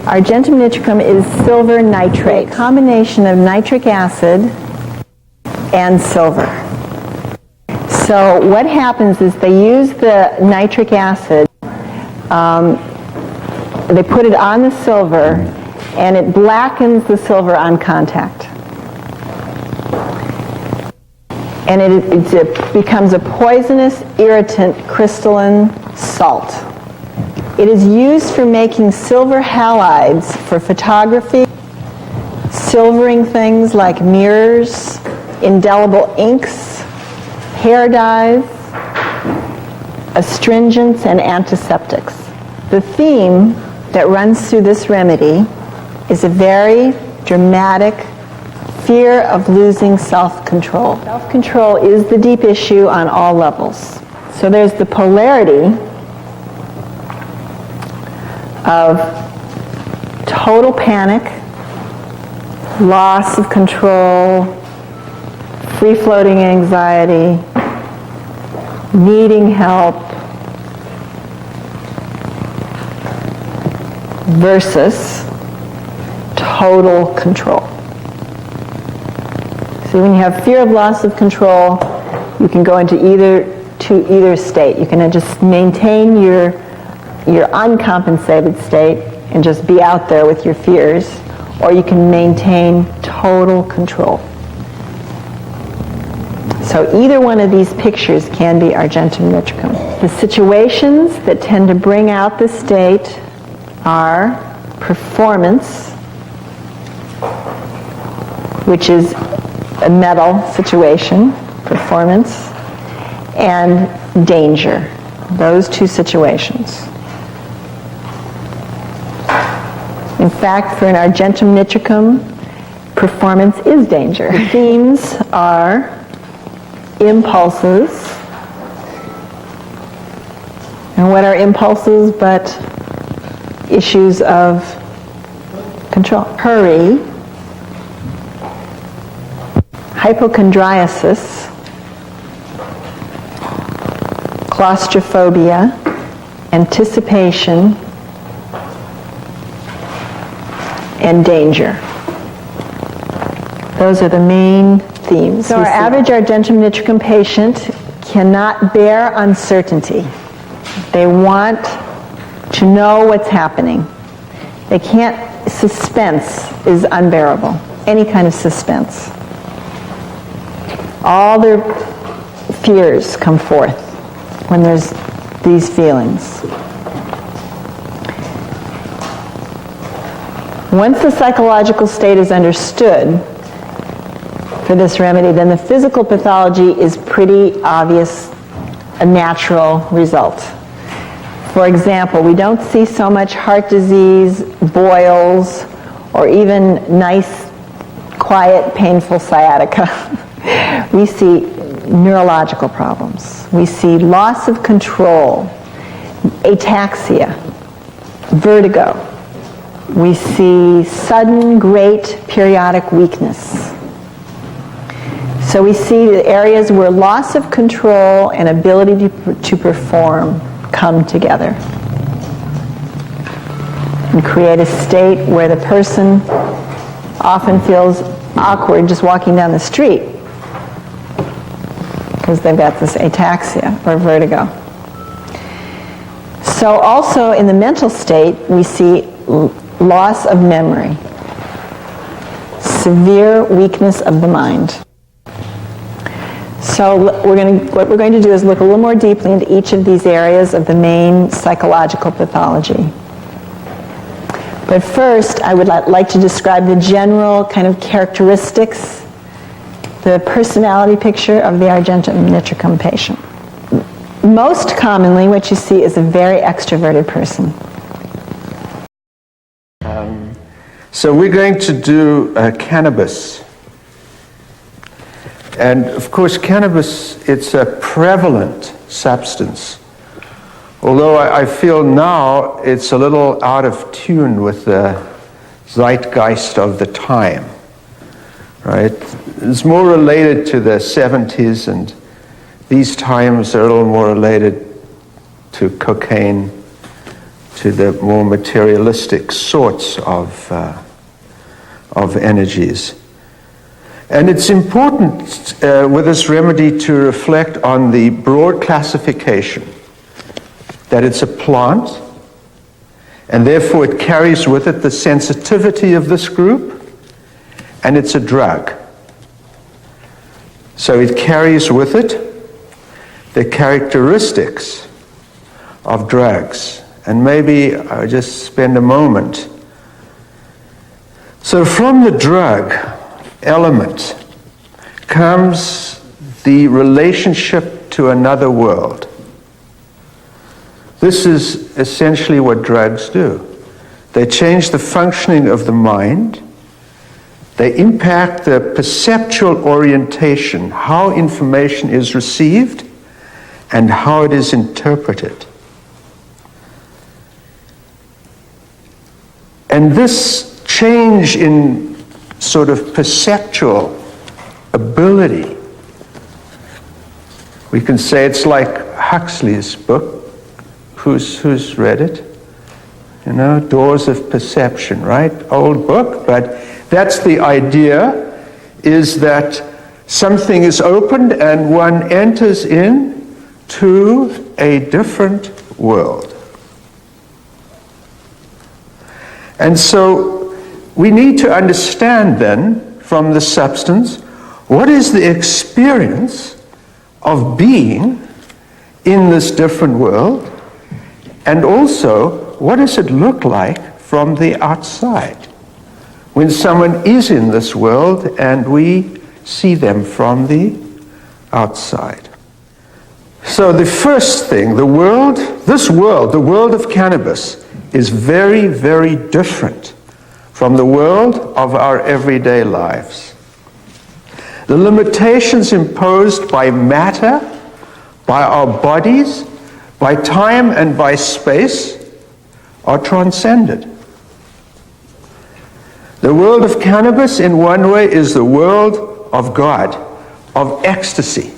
Argentum nitricum is silver nitrate, a combination of nitric acid and silver. So what happens is they use the nitric acid, they put it on the silver, and it blackens the silver on contact. And it becomes a poisonous, irritant, crystalline salt. It is used for making silver halides for photography, silvering things like mirrors, indelible inks, hair dyes, astringents, and antiseptics. The theme that runs through this remedy is a very dramatic fear of losing self-control. Self-control is the deep issue on all levels. So there's the polarity of total panic, loss of control, free-floating anxiety, needing help, versus total control. So when you have fear of loss of control, you can go into either state. You can just maintain your uncompensated state and just be out there with your fears, or you can maintain total control. So either one of these pictures can be Argentum nitricum. The situations that tend to bring out the state are performance, which is a metal situation, performance, and danger. Those two situations. In fact, for an Argentum nitricum, performance is danger. The themes are impulses. And what are impulses but issues of control? Hurry, hypochondriasis, claustrophobia, anticipation, and danger. Those are the main themes. So our average Argentum nitricum patient cannot bear uncertainty. They want to know what's happening. They can't, suspense is unbearable, any kind of suspense. All their fears come forth when there's these feelings. Once the psychological state is understood for this remedy, then the physical pathology is pretty obvious, a natural result. For example, we don't see so much heart disease, boils, or even nice, quiet, painful sciatica. We see neurological problems. We see loss of control, ataxia, vertigo. We see sudden, great periodic weakness. So we see the areas where loss of control and ability to perform come together and create a state where the person often feels awkward just walking down the street because they've got this ataxia or vertigo. So also in the mental state, we see loss of memory, severe weakness of the mind. So what we're going to do is look a little more deeply into each of these areas of the main psychological pathology. But first, I would like to describe the general kind of characteristics, the personality picture of the Argentum nitricum patient. Most commonly, what you see is a very extroverted person. So we're going to do cannabis. And of course, cannabis, it's a prevalent substance. Although I feel now it's a little out of tune with the zeitgeist of the time, right? It's more related to the 70s, and these times are a little more related to cocaine, to the more materialistic sorts of energies. And it's important with this remedy to reflect on the broad classification that it's a plant, and therefore it carries with it the sensitivity of this group, and it's a drug. So it carries with it the characteristics of drugs. And maybe I'll just spend a moment. So from the drug element comes the relationship to another world. This is essentially what drugs do. They change the functioning of the mind. They impact the perceptual orientation, how information is received and how it is interpreted. And this change in sort of perceptual ability, we can say it's like Huxley's book. Who's read it? You know, Doors of Perception, right? Old book, but that's the idea, is that something is opened and one enters in to a different world. And so we need to understand then from the substance, what is the experience of being in this different world? And also, what does it look like from the outside when someone is in this world and we see them from the outside? So the first thing, the world of cannabis, is very, very different from the world of our everyday lives. The limitations imposed by matter, by our bodies, by time and by space are transcended. The world of cannabis in one way is the world of God, of ecstasy.